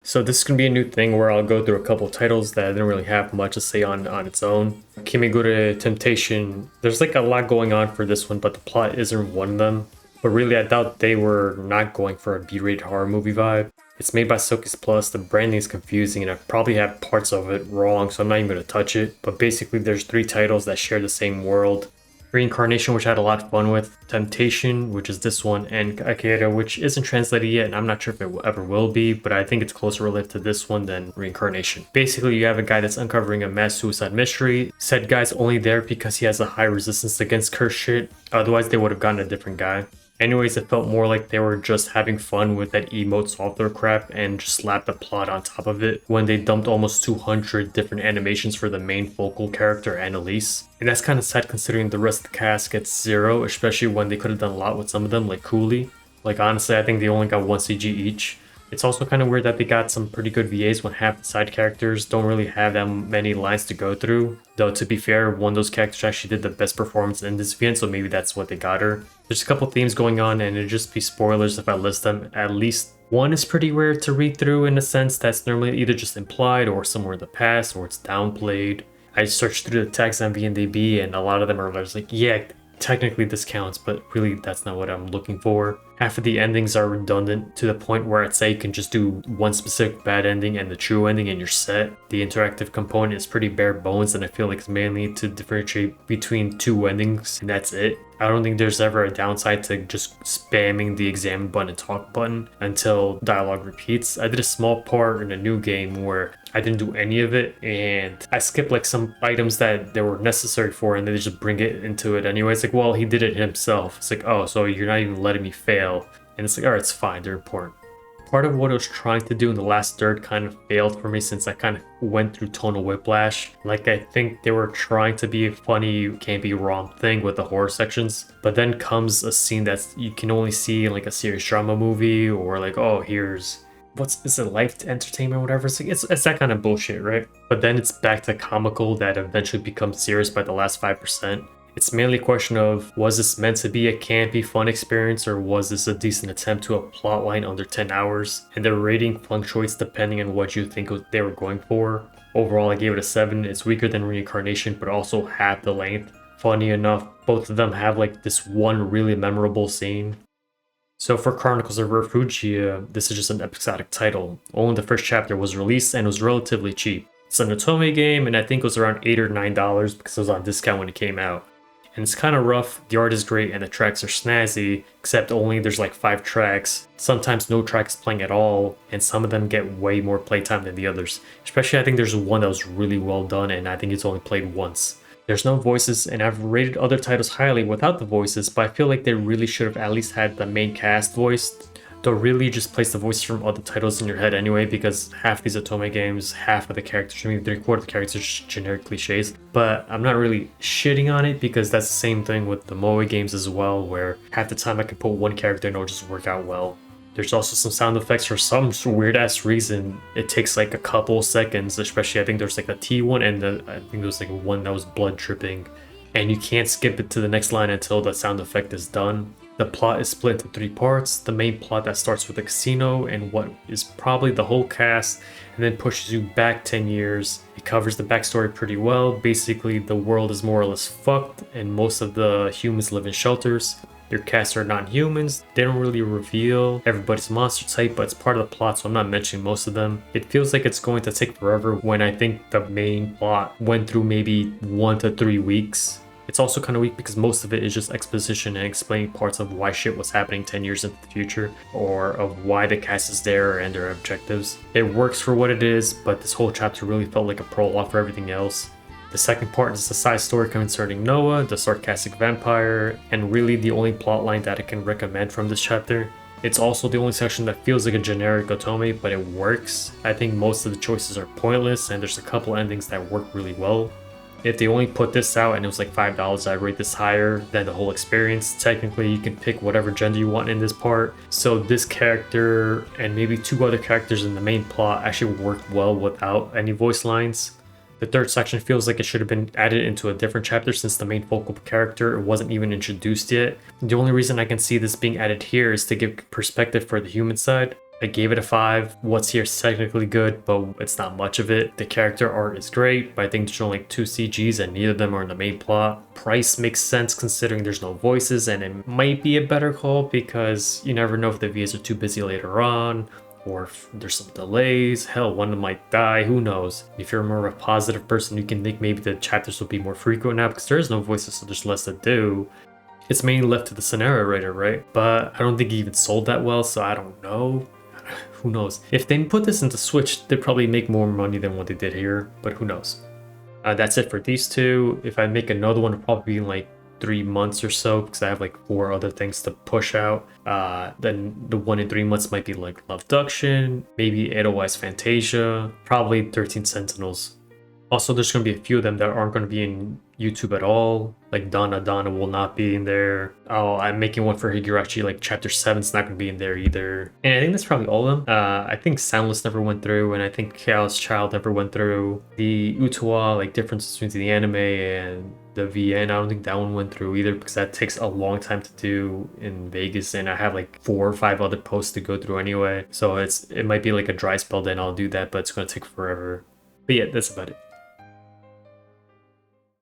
So this is gonna be a new thing where I'll go through a couple titles that didn't really have much to say on its own. Kimagure Temptation, there's like a lot going on for this one, but the plot isn't one of them. But really, I doubt they were not going for a B-rated horror movie vibe. It's made by Sokis Plus, the branding is confusing, and I probably have parts of it wrong, so I'm not even gonna touch it. But basically, there's three titles that share the same world. Reincarnation, which I had a lot of fun with, Temptation, which is this one, and Akira, which isn't translated yet, and I'm not sure if it ever will be, but I think it's closer related to this one than Reincarnation. Basically, you have a guy that's uncovering a mass suicide mystery. Said guy's only there because he has a high resistance against cursed shit, otherwise they would have gotten a different guy. Anyways, it felt more like they were just having fun with that emote software crap and just slapped the plot on top of it when they dumped almost 200 different animations for the main focal character, Annalise. And that's kind of sad considering the rest of the cast gets zero, especially when they could have done a lot with some of them, like Cooley. Like honestly, I think they only got one CG each. It's also kind of weird that they got some pretty good VAs when half the side characters don't really have that many lines to go through. Though to be fair, one of those characters actually did the best performance in this VN, so maybe that's what they got her. There's a couple themes going on and it'd just be spoilers if I list them. At least one is pretty rare to read through in a sense that's normally either just implied or somewhere in the past or it's downplayed. I searched through the tags on VNDB and a lot of them are just like, yeah, technically this counts, but really that's not what I'm looking for. Half of the endings are redundant to the point where I'd say you can just do one specific bad ending and the true ending and you're set. The interactive component is pretty bare bones and I feel like it's mainly to differentiate between two endings and that's it. I don't think there's ever a downside to just spamming the examine button and talk button until dialogue repeats. I did a small part in a new game where I didn't do any of it and I skipped like some items that they were necessary for and they just bring it into it anyway. It's like, well, he did it himself. It's like, oh, so you're not even letting me fail. And it's like, alright, it's fine, they're important. Part of what I was trying to do in the last third kind of failed for me since I kind of went through tonal whiplash. Like I think they were trying to be a funny, can't be wrong thing with the horror sections. But then comes a scene that you can only see in like a serious drama movie or like, oh, here's is it life entertainment or whatever. It's like it's that kind of bullshit, right? But then it's back to comical that eventually becomes serious by the last 5%. It's mainly a question of, was this meant to be a campy, fun experience, or was this a decent attempt to a plotline under 10 hours? And the rating fluctuates depending on what you think they were going for. Overall, I gave it a 7. It's weaker than Reincarnation, but also half the length. Funny enough, both of them have like this one really memorable scene. So for Chronicles of Refugia, this is just an episodic title. Only the first chapter was released and was relatively cheap. It's an Otome game, and I think it was around $8 or $9 because it was on discount when it came out. And it's kind of rough, the art is great, and the tracks are snazzy, except only there's like 5 tracks. Sometimes no tracks playing at all, and some of them get way more playtime than the others. Especially I think there's one that was really well done, and I think it's only played once. There's no voices, and I've rated other titles highly without the voices, but I feel like they really should have at least had the main cast voiced. Though really just place the voices from other titles in your head anyway, because half these Otome games, half of the characters, maybe 3/4 of the characters are just generic cliches. But I'm not really shitting on it because that's the same thing with the Moe games as well, where half the time I can put one character and it'll just work out well. There's also some sound effects for some weird ass reason. It takes like a couple seconds, especially I think there's like a T one and I think there was like one that was blood dripping. And you can't skip it to the next line until the sound effect is done. The plot is split into 3 parts. The main plot that starts with the casino and what is probably the whole cast and then pushes you back 10 years. It covers the backstory pretty well. Basically, the world is more or less fucked and most of the humans live in shelters. Your cast are non-humans. They don't really reveal everybody's monster type, but it's part of the plot, so I'm not mentioning most of them. It feels like it's going to take forever when I think the main plot went through maybe 1 to 3 weeks. It's also kind of weak because most of it is just exposition and explaining parts of why shit was happening 10 years into the future, or of why the cast is there and their objectives. It works for what it is, but this whole chapter really felt like a prologue for everything else. The second part is the side story concerning Noah, the sarcastic vampire, and really the only plotline that I can recommend from this chapter. It's also the only section that feels like a generic Otome, but it works. I think most of the choices are pointless, and there's a couple endings that work really well. If they only put this out and it was like $5, I'd rate this higher than the whole experience. Technically, you can pick whatever gender you want in this part. So this character and maybe 2 other characters in the main plot actually worked well without any voice lines. The third section feels like it should have been added into a different chapter since the main focal character wasn't even introduced yet. The only reason I can see this being added here is to give perspective for the human side. I gave it a 5. What's here is technically good, but it's not much of it. The character art is great, but I think there's only like 2 CGs and neither of them are in the main plot. Price makes sense considering there's no voices, and it might be a better call because you never know if the VAs are too busy later on, or if there's some delays. Hell, one of them might die, who knows? If you're more of a positive person, you can think maybe the chapters will be more frequent now because there is no voices, so there's less to do. It's mainly left to the scenario writer, right? But I don't think he even sold that well, so I don't know. Who knows? If they put this into Switch, they'd probably make more money than what they did here, but who knows? That's it for these two. If I make another one, it'll probably be in like 3 months or so because I have like 4 other things to push out. Then the one in 3 months might be like Love Duction, maybe Edelweiss Fantasia, probably 13 Sentinels. Also, there's going to be a few of them that aren't going to be in YouTube at all. Like Donna will not be in there. Oh, I'm making one for Higurashi, like Chapter 7's not going to be in there either. And I think that's probably all of them. I think Soundless never went through, and I think Chaos Child never went through. The Utawa, like difference between the anime and the VN, I don't think that one went through either because that takes a long time to do in Vegas, and I have like 4 or 5 other posts to go through anyway. So it might be like a dry spell, then I'll do that, but it's going to take forever. But yeah, that's about it.